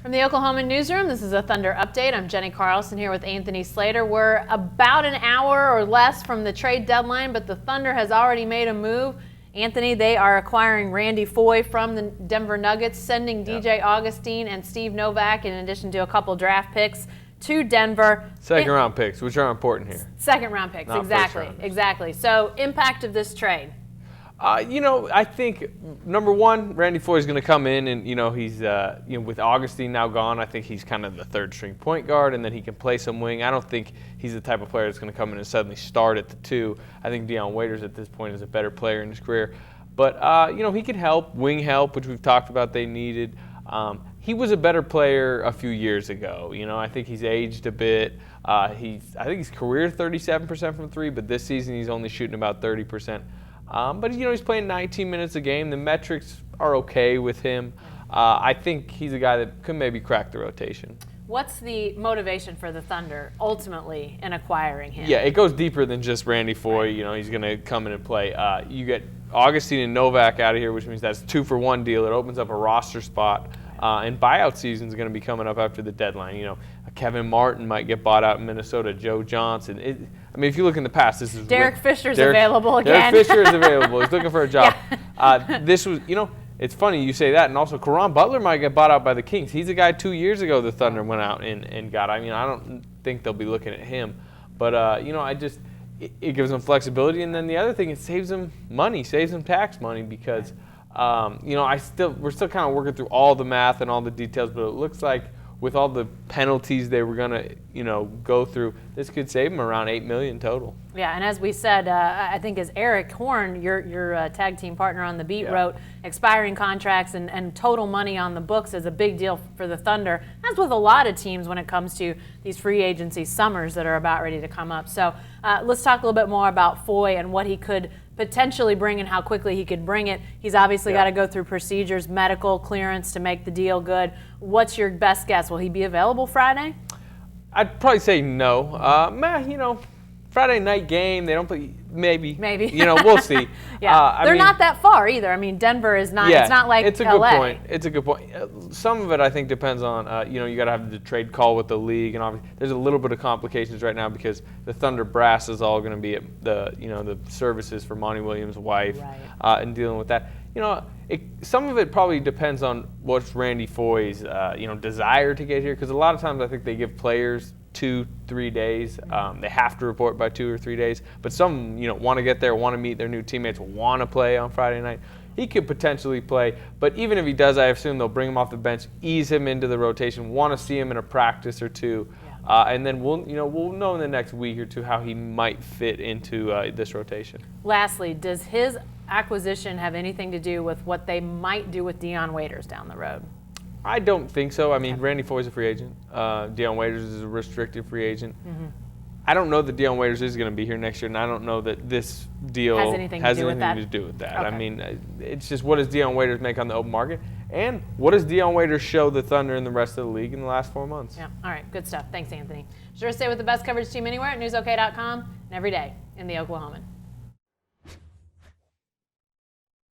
From the Oklahoma newsroom, this is a Thunder Update. I'm Jenny Carlson here with Anthony Slater. We're about an hour or less from the trade deadline, but the Thunder has already made a move. Anthony, they are acquiring Randy Foye from the Denver Nuggets, sending DJ Augustin and Steve Novak, in addition to a couple draft picks, to Denver. Second round picks, which are important here. Second round picks, exactly. So, impact of this trade. I think number one, Randy Foye is going to come in, and he's with Augustin now gone. I think he's kind of the third string point guard, and then he can play some wing. I don't think he's the type of player that's going to come in and suddenly start at the two. I think Dion Waiters at this point is a better player in his career, but he can help, wing help, which we've talked about they needed. He was a better player a few years ago. I think he's aged a bit. I think his career 37% from three, but this season he's only shooting about 30%. But he's playing 19 minutes a game. The metrics are okay with him. I think he's a guy that could maybe crack the rotation. What's the motivation for the Thunder ultimately in acquiring him? Yeah, it goes deeper than just Randy Foye. He's going to come in and play. You get Augustin and Novak out of here, which means that's 2-for-1 deal. It opens up a roster spot. And buyout season is going to be coming up after the deadline. Kevin Martin might get bought out in Minnesota. Joe Johnson. If you look in the past, this is Derek Fisher's available again. Derek Fisher is available. He's looking for a job. This was, it's funny you say that, and also Caron Butler might get bought out by the Kings. He's a guy 2 years ago the Thunder went out and got. I don't think they'll be looking at him, but it gives them flexibility, and then the other thing, it saves them money, saves them tax money because. We're still kind of working through all the math and all the details, but it looks like with all the penalties they were gonna, go through, this could save them around $8 million total. Yeah, and as we said, I think as Eric Horn, your tag team partner on the beat, wrote, expiring contracts and total money on the books is a big deal for the Thunder, as with a lot of teams when it comes to these free agency summers that are about ready to come up. So let's talk a little bit more about Foye and what he could potentially bring and how quickly he could bring it. He's obviously got to go through procedures, medical clearance to make the deal good. What's your best guess? Will he be available Friday? I'd probably say no. Friday night game, they don't play. Maybe. We'll see. They're not that far either. Denver is not. It's not like it's a LA. It's a good point. Some of it I think depends on you got to have the trade call with the league, and obviously there's a little bit of complications right now because the Thunder brass is all going to be at the services for Monty Williams' wife, and dealing with that. Some of it probably depends on what's Randy Foye's desire to get here, because a lot of times I think they give players 2-3 days. They have to report by 2 or 3 days. But some, want to get there, want to meet their new teammates, want to play on Friday night. He could potentially play. But even if he does, I assume they'll bring him off the bench, ease him into the rotation, want to see him in a practice or two. And then we'll know in the next week or two how he might fit into this rotation. Lastly, does his acquisition have anything to do with what they might do with Dion Waiters down the road? I don't think so. Randy Foye's a free agent. Dion Waiters is a restricted free agent. Mm-hmm. I don't know that Dion Waiters is going to be here next year, and I don't know that this deal has anything to do with that. Okay. It's just, what does Dion Waiters make on the open market, and what does Dion Waiters show the Thunder and the rest of the league in the last 4 months? Yeah. All right. Good stuff. Thanks, Anthony. Sure to stay with the best coverage team anywhere at newsok.com and every day in the Oklahoman.